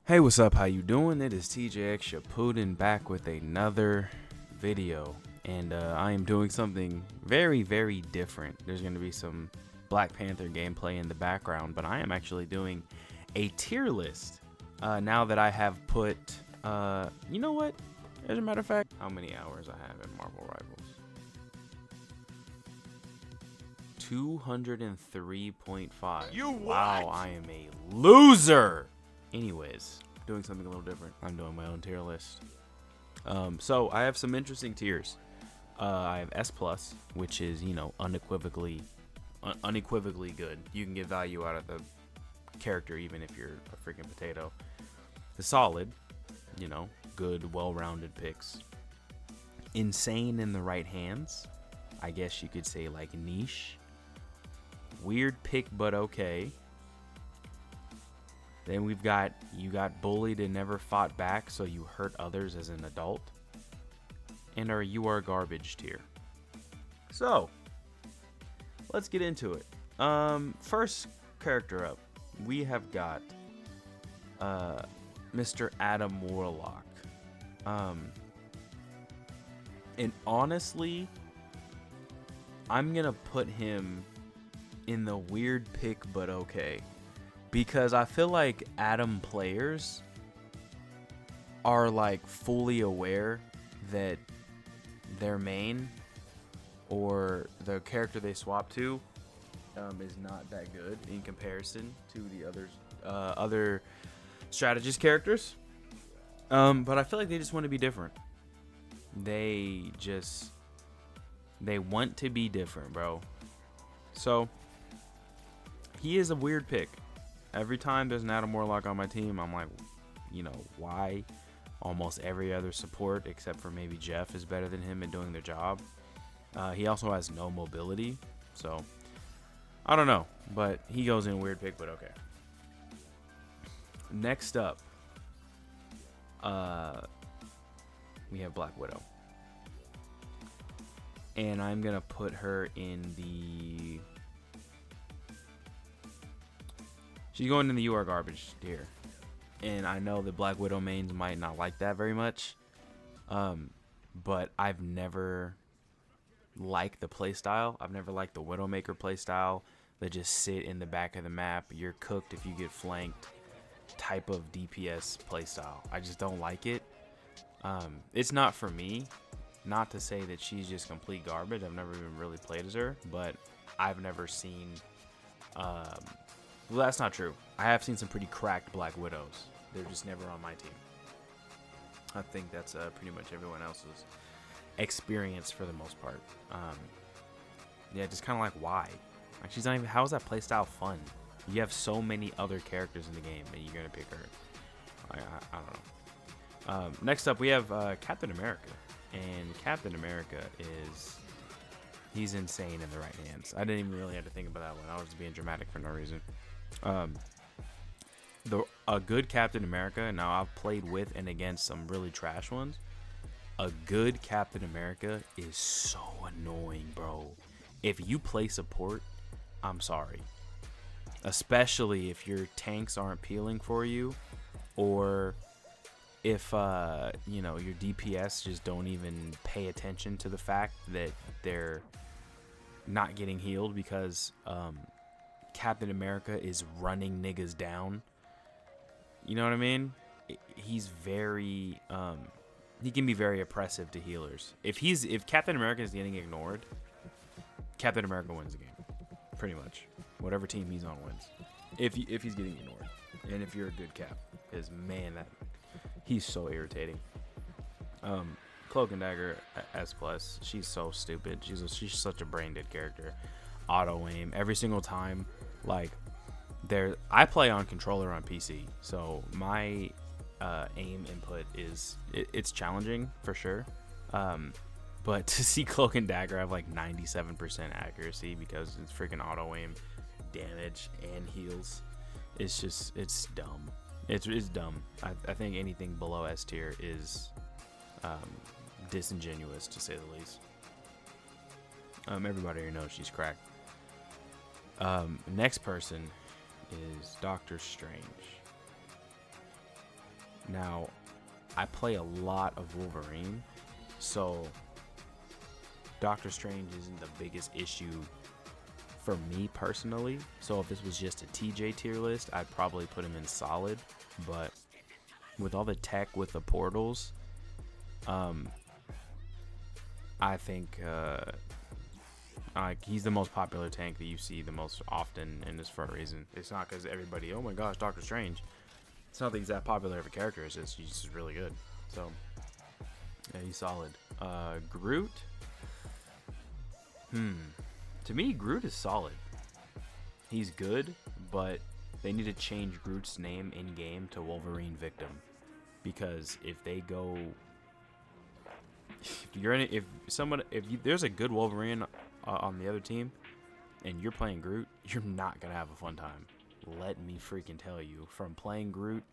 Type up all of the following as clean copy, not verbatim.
Hey, what's up? How you doing? It is TJX Shaputin back with another video, and I am doing something very, very different. There's going to be some Black Panther gameplay in the background, but I am actually doing a tier list now that I have put, you know what? As a matter of fact, how many hours I have in Marvel Rivals? 203.5. Wow, I am a loser. Anyways, doing something a little different. I'm doing my own tier list. So I have some interesting tiers. I have S plus, which is, you know, unequivocally good. You can get value out of the character even if you're a freaking potato. The solid, you know, good, well-rounded picks. Insane in the right hands. I guess you could say like niche. Weird pick, but okay. Then we've got, you got bullied and never fought back, so you hurt others as an adult. And our you are garbage tier. So, let's get into it. First character up, we have got Mr. Adam Warlock. And honestly, I'm gonna put him in the weird pick, but okay. Because I feel like Adam players are like fully aware that their main or the character they swap to is not that good in comparison to the other strategist characters. But I feel like they just want to be different. They want to be different, bro. So he is a weird pick. Every time there's an Adam Warlock on my team, I'm like, you know, why? Almost every other support, except for maybe Jeff, is better than him in doing their job. He also has no mobility, so I don't know. But he goes in a weird pick, but okay. Next up, we have Black Widow. And I'm going to put her in the... She's going in the you are garbage tier. And I know the Black Widow mains might not like that very much. But I've never liked the playstyle. I've never liked the Widowmaker playstyle that just sit in the back of the map. You're cooked if you get flanked type of DPS playstyle. I just don't like it. It's not for me. Not to say that she's just complete garbage. I've never even really played as her. But I've never seen... Well, that's not true. I have seen some pretty cracked Black Widows. They're just never on my team. I think that's pretty much everyone else's experience for the most part. Yeah, just kind of like, why? Like, she's not even... How is that playstyle fun? You have so many other characters in the game, and you're going to pick her. I don't know. Next up, we have Captain America. And Captain America is... He's insane in the right hands. I didn't even really have to think about that one. I was just being dramatic for no reason. A good Captain America, now I've played with and against some really trash ones. A good Captain America is so annoying, bro. If you play support, I'm sorry. Especially if your tanks aren't peeling for you, or if you know, your DPS just don't even pay attention to the fact that they're not getting healed because Captain America is running niggas down. You know what I mean? He's very he can be very oppressive to healers. If Captain America is getting ignored, Captain America wins the game. Pretty much. Whatever team he's on wins. If he's getting ignored. And if you're a good cap. Because man, he's so irritating. Cloak and Dagger S plus. She's so stupid. She's such a brain dead character. Auto aim every single time. Like, I play on controller on PC, so my aim input is it's challenging for sure. But to see Cloak and Dagger have like 97% accuracy because it's freaking auto aim, damage and heals, it's dumb. It's dumb. I think anything below S tier is disingenuous, to say the least. Everybody here knows she's cracked. Next person is Doctor Strange. Now, I play a lot of Wolverine, so Doctor Strange isn't the biggest issue for me personally. So if this was just a TJ tier list, I'd probably put him in solid. But with all the tech with the portals, I think he's the most popular tank that you see the most often, and it's for a reason. It's not because everybody, oh my gosh, Doctor Strange. It's not that he's that popular of a character. It's just he's just really good. So yeah, he's solid. Groot. To me, Groot is solid. He's good, but they need to change Groot's name in game to Wolverine Victim, because if they go, if there's a good Wolverine on the other team, and you're playing Groot, you're not gonna have a fun time. Let me freaking tell you, from playing Groot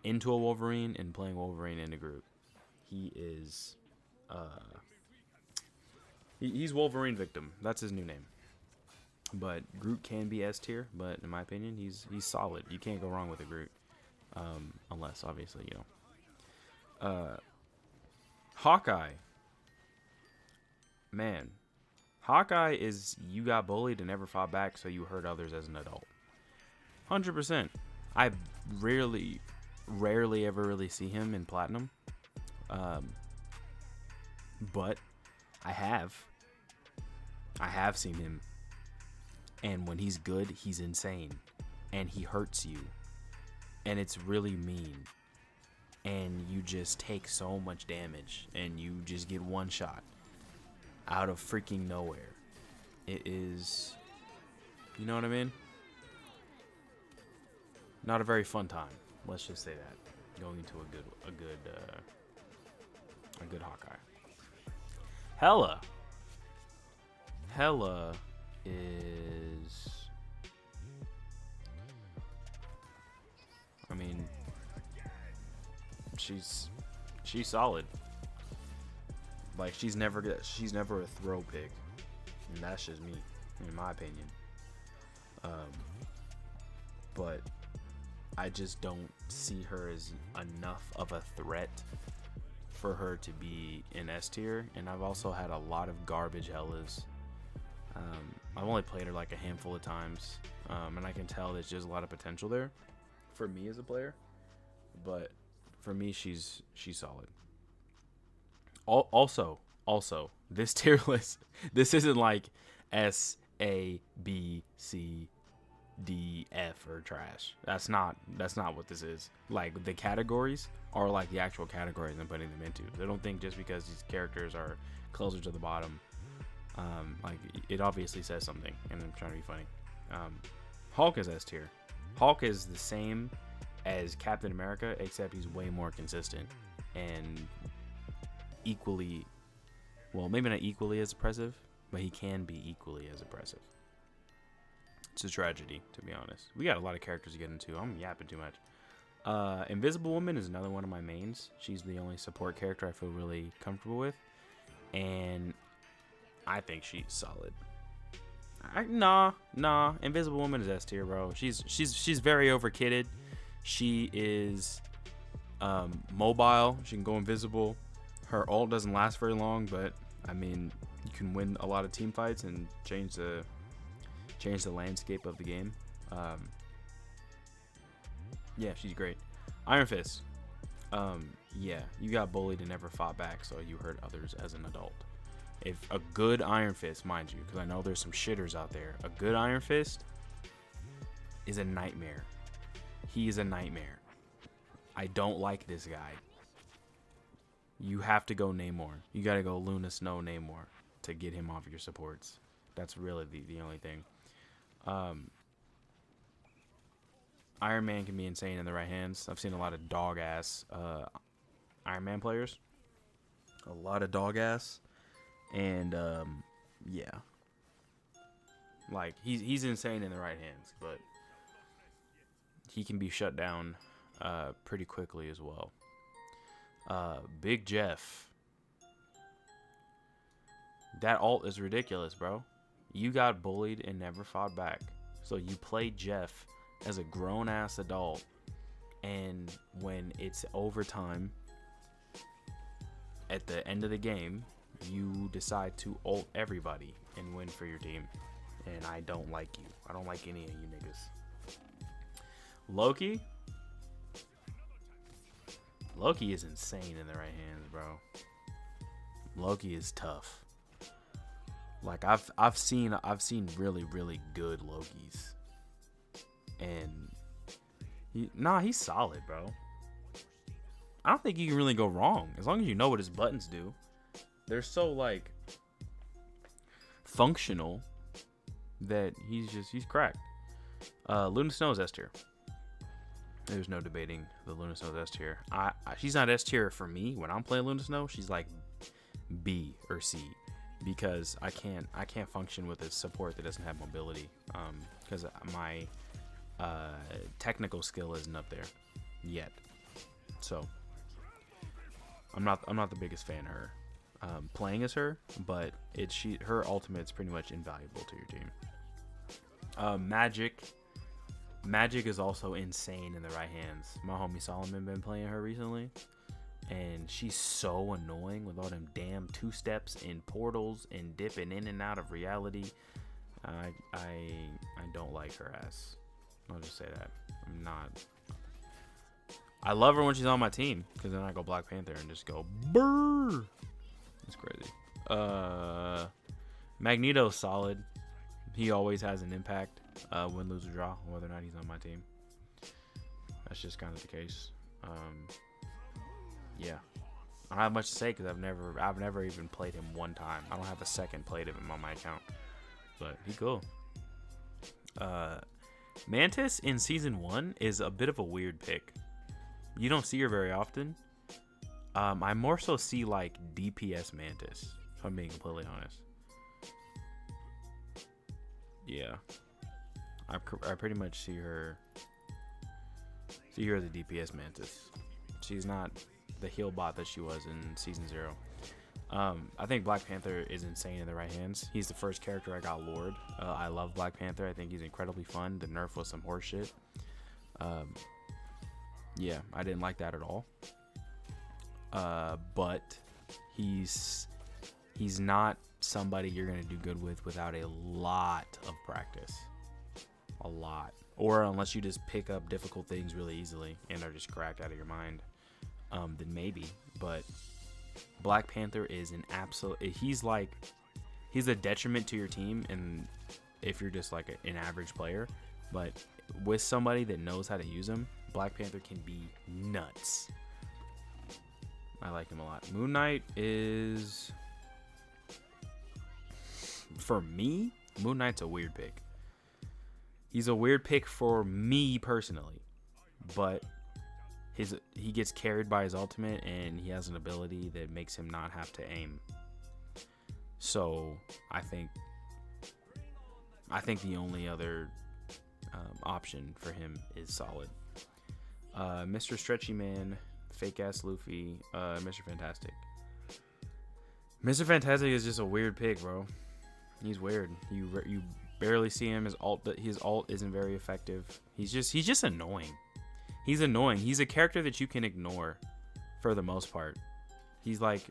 into a Wolverine and playing Wolverine into Groot, he is, he's Wolverine Victim. That's his new name. But Groot can be S tier, but in my opinion, he's solid. You can't go wrong with a Groot, unless obviously Hawkeye. Man, Hawkeye is you got bullied and never fought back, so you hurt others as an adult. 100%. I rarely ever really see him in Platinum, but I have seen him. And when he's good, he's insane. And he hurts you. And it's really mean. And you just take so much damage. And you just get one shot out of freaking nowhere. It is, you know what I mean? Not a very fun time. Let's just say that. Going into a good Hawkeye. Hela is, I mean, she's solid. Like, she's never a throw pick, and that's just me, in my opinion. But I just don't see her as enough of a threat for her to be in S tier. And I've also had a lot of garbage Hellas. I've only played her like a handful of times, and I can tell there's just a lot of potential there for me as a player. But for me, she's solid. Also, this tier list, this isn't like S, A, B, C, D, F or trash. That's not what this is. Like, the categories are like the actual categories I'm putting them into. I don't think just because these characters are closer to the bottom, like, it obviously says something, and I'm trying to be funny. Hulk is S tier. Hulk is the same as Captain America, except he's way more consistent and equally, well, maybe not equally as impressive, but he can be equally as impressive. It's a tragedy, to be honest. We got a lot of characters to get into. I'm yapping too much. Invisible Woman is another one of my mains. She's the only support character I feel really comfortable with, and I think she's solid. Nah. Invisible Woman is S tier, bro. She's very overkitted. She is mobile. She can go invisible. Her ult doesn't last very long, but I mean, you can win a lot of team fights and change the landscape of the game. Yeah, she's great. Iron Fist. Yeah, you got bullied and never fought back, so you hurt others as an adult. If a good Iron Fist, mind you, because I know there's some shitters out there, a good Iron Fist is a nightmare. He is a nightmare. I don't like this guy. You have to go Namor. You got to go Luna Snow Namor to get him off your supports. That's really the only thing. Iron Man can be insane in the right hands. I've seen a lot of dog ass Iron Man players. A lot of dog ass. And yeah. Like, he's insane in the right hands, but he can be shut down pretty quickly as well. Big Jeff. That ult is ridiculous, bro. You got bullied and never fought back. So you played Jeff as a grown-ass adult, and when it's overtime at the end of the game, you decide to ult everybody and win for your team. And I don't like you. I don't like any of you niggas. Loki is insane in the right hands, bro. Loki is tough. Like I've seen really, really good Lokis. And he's solid, bro. I don't think you can really go wrong as long as you know what his buttons do. They're so like functional that he's cracked. Luna Snow's S tier. There's no debating the Luna Snow's S tier. She's not S tier for me when I'm playing Luna Snow. She's like B or C because I can't function with a support that doesn't have mobility. Because my technical skill isn't up there yet. So I'm not the biggest fan of her playing as her, but her ultimate's pretty much invaluable to your team. Magic is also insane in the right hands. My homie Solomon been playing her recently, and she's so annoying with all them damn 2-steps in portals and dipping in and out of reality. I don't like her ass. I'll just say that. I'm not. I love her when she's on my team, because then I go Black Panther and just go brrr. It's crazy. Magneto's solid. He always has an impact, win, lose, or draw, whether or not he's on my team. That's just kind of the case. Yeah, I don't have much to say because I've never even played him one time. I don't have a second played of him on my account, but he's cool. Mantis in season 1 is a bit of a weird pick. You don't see her very often. I more so see like DPS Mantis, if I'm being completely honest. Yeah, I pretty much see her as a DPS Mantis. She's not the heal bot that she was in season 0. I think Black Panther is insane in the right hands. He's the first character I got lured. I love Black Panther. I think he's incredibly fun. The nerf was some horse shit. Yeah, I didn't like that at all. But he's not somebody you're going to do good with without a lot of practice. A lot. Or unless you just pick up difficult things really easily and are just cracked out of your mind, then maybe. But Black Panther is an absolute... He's a detriment to your team and if you're just like an average player. But with somebody that knows how to use him, Black Panther can be nuts. I like him a lot. Moon Knight is... For me, Moon Knight's a weird pick. He's a weird pick for me personally. But he gets carried by his ultimate and he has an ability that makes him not have to aim. So I think the only other option for him is solid. Mr. Stretchy Man, fake ass Luffy, Mr. Fantastic. Mr. Fantastic is just a weird pick, bro. He's weird. You barely see him. His ult isn't very effective. He's just annoying. He's annoying. He's a character that you can ignore for the most part. He's like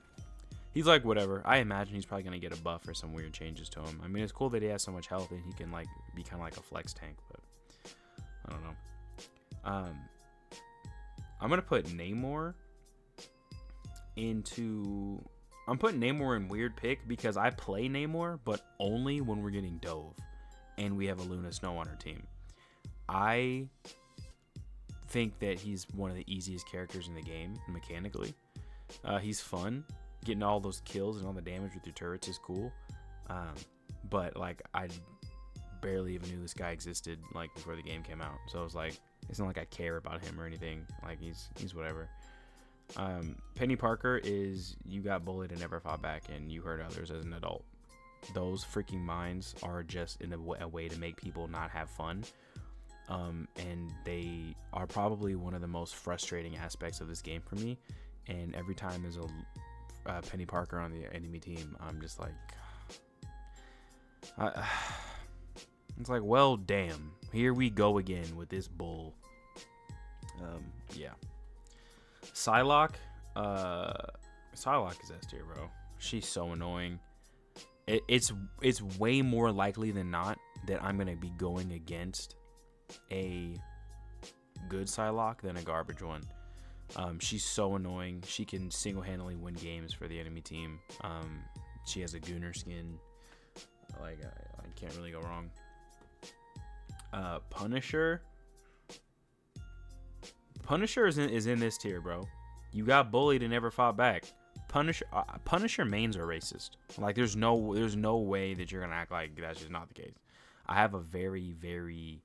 whatever. I imagine he's probably gonna get a buff or some weird changes to him. I mean, it's cool that he has so much health and he can like be kind of like a flex tank, but I don't know. I'm gonna put Namor into... I'm putting Namor in weird pick because I play Namor, but only when we're getting Dove and we have a Luna Snow on our team. I think that he's one of the easiest characters in the game mechanically. He's fun. Getting all those kills and all the damage with your turrets is cool. But like I barely even knew this guy existed like before the game came out. So it was like, it's not like I care about him or anything. Like he's whatever. Penny Parker is, you got bullied and never fought back and you hurt others as an adult. Those freaking minds are just in a way to make people not have fun. And they are probably one of the most frustrating aspects of this game for me. And every time there's a Penny Parker on the enemy team, I'm just like, it's like, well, damn, here we go again with this bull. Yeah. Psylocke. Psylocke is S tier, bro. She's so annoying. It's way more likely than not that I'm gonna be going against a good Psylocke than a garbage one. She's so annoying. She can single-handedly win games for the enemy team. She has a Gooner skin. Like, I can't really go wrong. Punisher. Punisher is in this tier, bro. You got bullied and never fought back. Punisher mains are racist. Like, there's no way that you're gonna act like that's just not the case. I have a very, very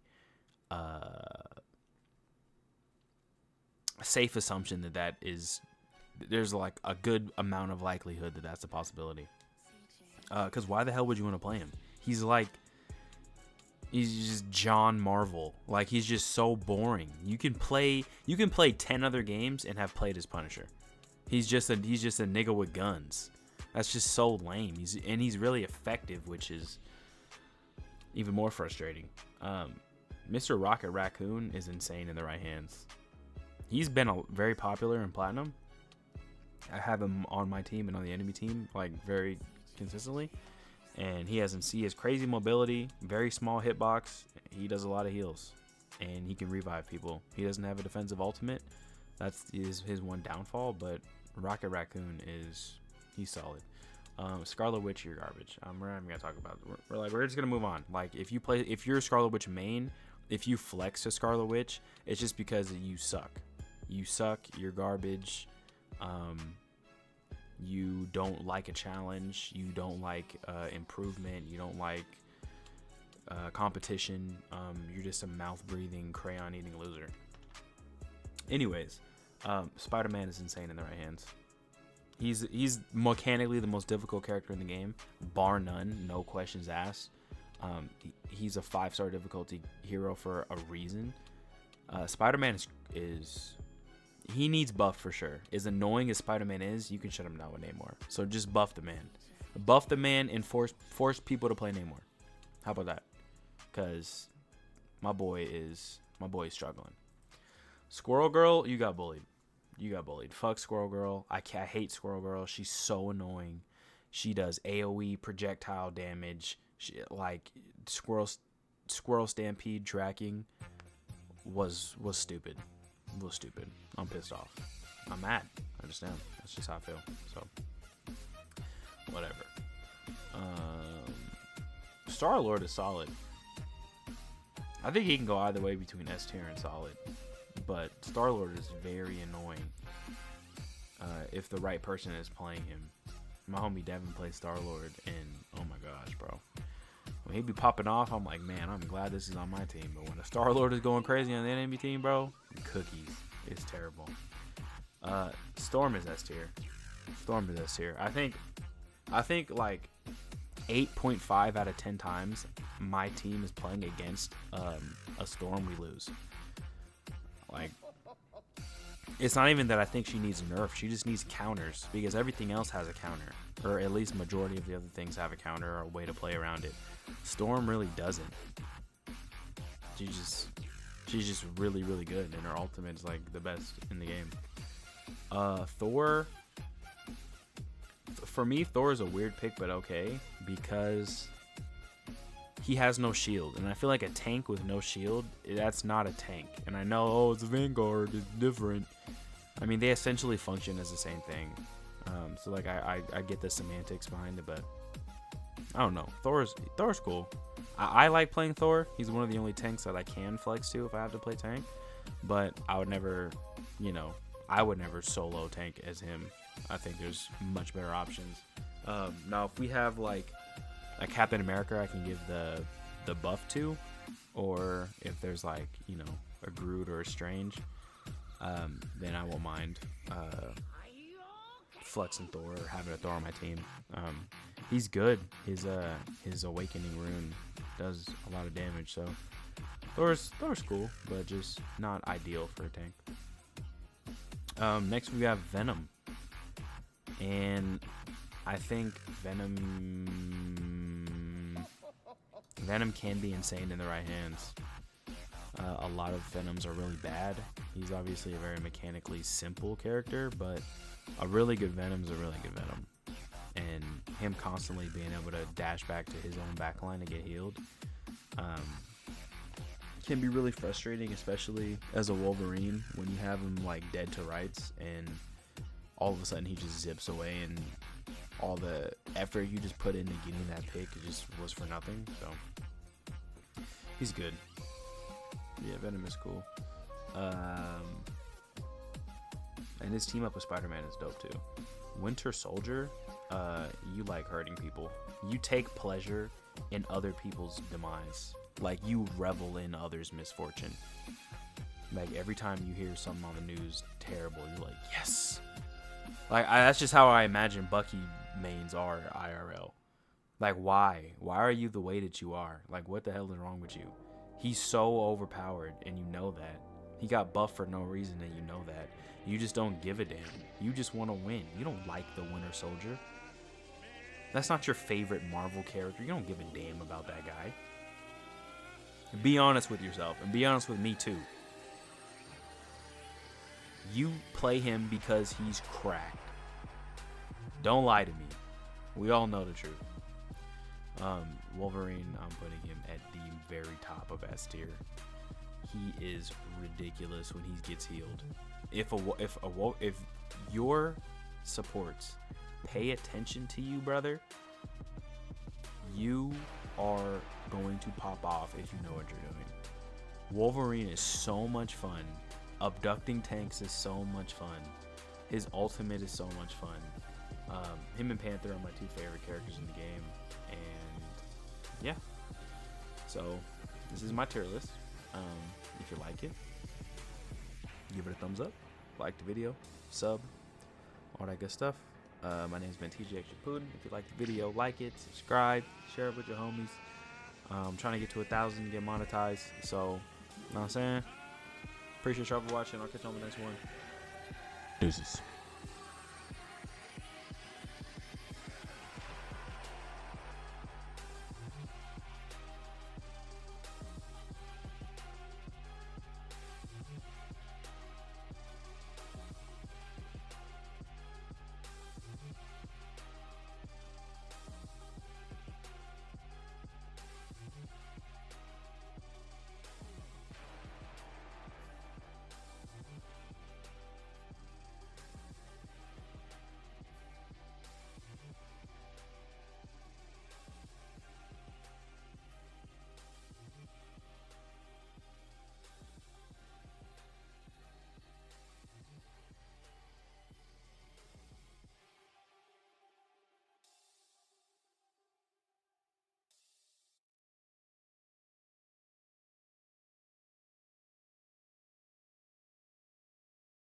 safe assumption that is there's like a good amount of likelihood that that's a possibility. Because why the hell would you want to play him? He's just John Marvel. Like, he's just so boring. You can play 10 other games and have played as Punisher. He's just a nigga with guns. That's just so lame. He's really effective, which is even more frustrating. Mr. Rocket Raccoon is insane in the right hands. He's been very popular in Platinum. I have him on my team and on the enemy team like very consistently. And he has crazy mobility, very small hitbox. He does a lot of heals, and he can revive people. He doesn't have a defensive ultimate. That's his one downfall. But Rocket Raccoon he's solid. Scarlet Witch, you're garbage. We're not even gonna talk about it. We're just gonna move on. Like, if you're a Scarlet Witch main, if you flex to Scarlet Witch, it's just because you suck. You suck. You're garbage. You don't like a challenge. You don't like improvement. You don't like competition. You're just a mouth-breathing, crayon-eating loser. Anyways, Spider-Man is insane in the right hands. He's mechanically the most difficult character in the game, bar none, no questions asked. He's a 5-star difficulty hero for a reason. Spider-Man is he needs buff for sure. As annoying as Spider-Man is, you can shut him down with Namor. So just buff the man. Buff the man and force people to play Namor. How about that? Because my boy is struggling. Squirrel Girl, you got bullied. Fuck Squirrel Girl. I hate Squirrel Girl. She's so annoying. She does AoE projectile damage. Squirrel Stampede tracking was stupid. I'm pissed off. I'm mad. I understand. That's just how I feel. So, whatever. Star-Lord is solid. I think he can go either way between S tier and solid. But Star-Lord is very annoying if the right person is playing him. My homie Devin plays Star-Lord, and oh my gosh, bro. When he be popping off, I'm like, man, I'm glad this is on my team. But when a Star-Lord is going crazy on the enemy team, bro, cookies. It's terrible. Storm is S tier. I think like 8.5 out of 10 times my team is playing against a Storm, we lose. Like, it's not even that I think she needs nerf. She just needs counters because everything else has a counter, or at least majority of the other things have a counter or a way to play around it. Storm really doesn't. She's just really, really good, and her ultimate is like the best in the game. Thor. For me, Thor is a weird pick, but okay, because he has no shield, and I feel like a tank with no shield, that's not a tank. And I know, oh, it's a Vanguard, it's different. I mean, they essentially function as the same thing. So like, I get the semantics behind it, but I don't know. Thor's cool. I like playing Thor. He's one of the only tanks that I can flex to if I have to play tank. But I would never, solo tank as him. I think there's much better options. Now, if we have like a Captain America, I can give the buff to, or if there's like a Groot or a Strange, then I won't mind flexing Thor or having a Thor on my team. He's good. His Awakening rune does a lot of damage, so Thor's cool, but just not ideal for a tank. Next we have Venom, and I think Venom can be insane in the right hands. A lot of Venoms are really bad. He's obviously a very mechanically simple character, but a really good Venom's a really good Venom. And him constantly being able to dash back to his own backline to get healed can be really frustrating, especially as a Wolverine when you have him like dead to rights and all of a sudden he just zips away and all the effort you just put into getting that pick just was for nothing. So he's good. Yeah, Venom is cool. And his team up with Spider-Man is dope too. Winter Soldier, you like hurting people. You take pleasure in other people's demise. Like, you revel in others' misfortune. Like, every time you hear something on the news terrible, you're like, yes. Like, that's just how I imagine Bucky mains are IRL. Like, why? Why are you the way that you are? Like, what the hell is wrong with you? He's so overpowered, and you know that. He got buffed for no reason, and you know that. You just don't give a damn. You just want to win. You don't like the Winter Soldier. That's not your favorite Marvel character. You don't give a damn about that guy. Be honest with yourself, and be honest with me too. You play him because he's cracked. Don't lie to me. We all know the truth. Wolverine, I'm putting him at the very top of S tier. He is ridiculous when he gets healed. If your supports pay attention to you, brother, you are going to pop off if you know what you're doing. Wolverine is so much fun. Abducting tanks is so much fun. His ultimate is so much fun. Him and Panther are my two favorite characters in the game. And yeah. So this is my tier list. If you like it, give it a thumbs up, like the video, sub, all that good stuff. My name's been TJ Puddin. If you like the video, like it, subscribe, share it with your homies. I'm trying to get to 1,000, get monetized. So, you know what I'm saying? Appreciate y'all for watching. I'll catch you on the next one. Deuces.